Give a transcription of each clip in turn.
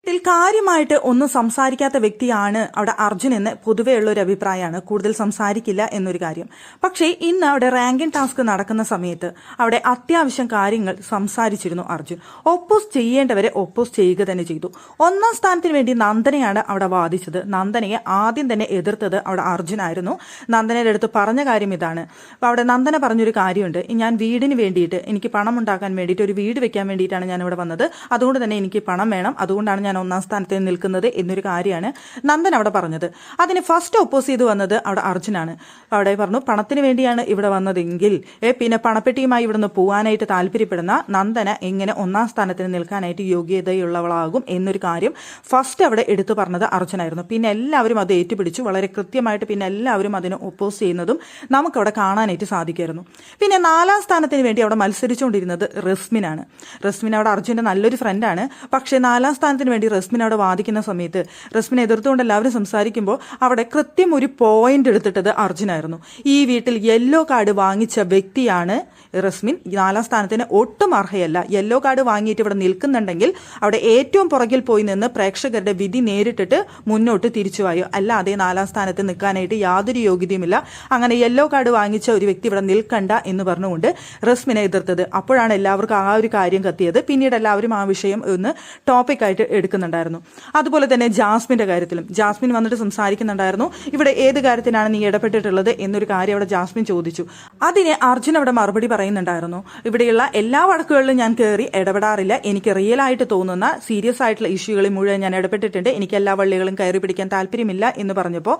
ഇതിൽ കാര്യമായിട്ട് ഒന്നും സംസാരിക്കാത്ത വ്യക്തിയാണ് അവിടെ അർജുൻ എന്ന് പൊതുവെയുള്ള ഒരു അഭിപ്രായമാണ്. കൂടുതൽ സംസാരിക്കില്ല എന്നൊരു കാര്യം. പക്ഷേ ഇന്ന് അവിടെ റാങ്കിങ് ടാസ്ക് നടക്കുന്ന സമയത്ത് അവിടെ അത്യാവശ്യം കാര്യങ്ങൾ സംസാരിച്ചിരുന്നു അർജുൻ. ഒപ്പോസ് ചെയ്യേണ്ടവരെ ഒപ്പോസ് ചെയ്യുക തന്നെ ചെയ്തു. ഒന്നാം സ്ഥാനത്തിന് വേണ്ടി നന്ദനയാണ് അവിടെ വാദിച്ചത്. നന്ദനയെ ആദ്യം തന്നെ എതിർത്തത് അവിടെ അർജുനായിരുന്നു. നന്ദനയുടെ അടുത്ത് പറഞ്ഞ കാര്യം ഇതാണ്. അവിടെ നന്ദന പറഞ്ഞൊരു കാര്യമുണ്ട്, ഞാൻ വീടിന് വേണ്ടിയിട്ട് എനിക്ക് പണം ഉണ്ടാക്കാൻ വേണ്ടിയിട്ട് ഒരു വീട് വെക്കാൻ വേണ്ടിയിട്ടാണ് ഞാൻ ഇവിടെ വന്നത്. അതുകൊണ്ട് തന്നെ എനിക്ക് പണം വേണം. അതുകൊണ്ടാണ് ഞാൻ ഒന്നാം സ്ഥാനത്ത് നിൽക്കുന്നത് എന്നൊരു കാര്യമാണ് നന്ദൻ അവിടെ പറഞ്ഞത്. അതിന് ഫസ്റ്റ് ഒപ്പോസ് ചെയ്ത് വന്നത് അവിടെ അർജുനാണ്. അവിടെ പറഞ്ഞു, പണത്തിന് വേണ്ടിയാണ് ഇവിടെ വന്നതെങ്കിൽ പിന്നെ പണപ്പെട്ടിയുമായി ഇവിടുന്ന് പോകാനായിട്ട് താല്പര്യപ്പെടുന്ന നന്ദന എങ്ങനെ ഒന്നാം സ്ഥാനത്തിന് നിൽക്കാനായിട്ട് യോഗ്യതയുള്ളവളാകും എന്നൊരു കാര്യം ഫസ്റ്റ് അവിടെ എടുത്തു പറഞ്ഞത് അർജുനായിരുന്നു. പിന്നെ എല്ലാവരും അത് ഏറ്റുപിടിച്ചു വളരെ കൃത്യമായിട്ട്. പിന്നെ എല്ലാവരും അതിനെ ഒപ്പോസ് ചെയ്യുന്നതും നമുക്കവിടെ കാണാനായിട്ട് സാധിക്കുമായിരുന്നു. പിന്നെ നാലാം സ്ഥാനത്തിന് വേണ്ടി അവിടെ മത്സരിച്ചുകൊണ്ടിരുന്നത് റസ്മിനാണ്. റസ്മിൻ അവിടെ അർജുന്റെ നല്ലൊരു ഫ്രണ്ടാണ്. പക്ഷേ നാലാം സ്ഥാനത്തിന് വേണ്ടി റസ്മിൻ അവിടെ വാദിക്കുന്ന സമയത്ത് റസ്മിനെ എതിർത്തുകൊണ്ട് എല്ലാവരും സംസാരിക്കുമ്പോൾ അവിടെ കൃത്യം ഒരു പോയിന്റ് എടുത്തിട്ടത് അർജുനായിരുന്നു. ഈ വീട്ടിൽ യെല്ലോ കാർഡ് വാങ്ങിച്ച വ്യക്തിയാണ് റസ്മിൻ. നാലാം സ്ഥാനത്തിന് ഒട്ടും അർഹയല്ല. യെല്ലോ കാർഡ് വാങ്ങിയിട്ട് ഇവിടെ നിൽക്കുന്നുണ്ടെങ്കിൽ അവിടെ ഏറ്റവും പുറകിൽ പോയി നിന്ന് പ്രേക്ഷകരുടെ വിധി നേരിട്ടിട്ട് മുന്നോട്ട് തിരിച്ചുവായോ, അല്ലാതെ നാലാം സ്ഥാനത്ത് നിൽക്കാനായിട്ട് യാതൊരു യോഗ്യതയുമില്ല. അങ്ങനെ യെല്ലോ കാർഡ് വാങ്ങിച്ച ഒരു വ്യക്തി ഇവിടെ നിൽക്കണ്ട എന്ന് പറഞ്ഞുകൊണ്ട് റസ്മിനെ എതിർത്തത്. അപ്പോഴാണ് എല്ലാവർക്കും ആ ഒരു കാര്യം കത്തിയത്. പിന്നീട് എല്ലാവരും ആ വിഷയം ഒന്ന് ടോപ്പിക്കായിട്ട് എടുക്കുന്നുണ്ടായിരുന്നു. അതുപോലെ തന്നെ ജാസ്മിന്റെ കാര്യത്തിലും ജാസ്മിൻ വന്നിട്ട് സംസാരിക്കുന്നുണ്ടായിരുന്നു. ഇവിടെ ഏത് കാര്യത്തിനാണ് നീ ഇടപെട്ടിട്ടുള്ളത് എന്നൊരു കാര്യം അവിടെ ജാസ്മിൻ ചോദിച്ചു. അതിന് അർജുൻ അവിടെ മറുപടി പറയുന്നുണ്ടായിരുന്നു, ഇവിടെയുള്ള എല്ലാ വഴക്കുകളിലും ഞാൻ കയറി ഇടപെടാറില്ല. എനിക്ക് റിയൽ ആയിട്ട് തോന്നുന്ന സീരിയസ് ആയിട്ടുള്ള ഇഷ്യൂകളിൽ മുഴുവൻ ഞാൻ ഇടപെട്ടിട്ടുണ്ട്. എനിക്ക് എല്ലാ വള്ളികളും കയറി പിടിക്കാൻ താല്പര്യമില്ല എന്ന് പറഞ്ഞപ്പോൾ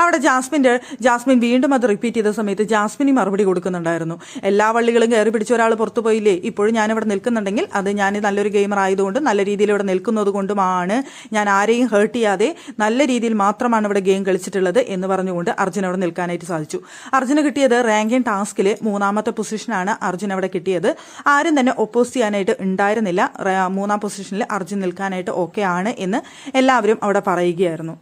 അവിടെ ജാസ്മിൻ വീണ്ടും അത് റിപ്പീറ്റ് ചെയ്ത സമയത്ത് ജാസ്മിന് മറുപടി കൊടുക്കുന്നുണ്ടായിരുന്നു. എല്ലാ വള്ളികളും കയറി പിടിച്ച ഒരാൾ പുറത്തു പോയില്ലേ, ഇപ്പോഴും ഞാനിവിടെ നിൽക്കുന്നുണ്ടെങ്കിൽ അത് ഞാൻ നല്ലൊരു ഗെയിമർ ആയതുകൊണ്ട് നല്ല രീതിയിൽ ഇവിടെ നിൽക്കുന്നത് കൊണ്ടുമാണ്. ഞാൻ ആരെയും ഹേർട്ട് ചെയ്യാതെ നല്ല രീതിയിൽ മാത്രമാണ് ഇവിടെ ഗെയിം കളിച്ചിട്ടുള്ളത് എന്ന് പറഞ്ഞുകൊണ്ട് അർജുൻ അവിടെ നിൽക്കാനായിട്ട് സാധിച്ചു. അർജുന് കിട്ടിയത് റാങ്കിങ് ടാസ്കിൽ 3ാമത്തെ പൊസിഷനാണ് അർജുൻ അവിടെ കിട്ടിയത്. ആരും തന്നെ ഒപ്പോസ് ചെയ്യാനായിട്ട് ഉണ്ടായിരുന്നില്ല. 3ാം പൊസിഷനിൽ അർജുൻ നിൽക്കാനായിട്ട് ഓക്കെ ആണ് എന്ന് എല്ലാവരും അവിടെ പറയുകയായിരുന്നു.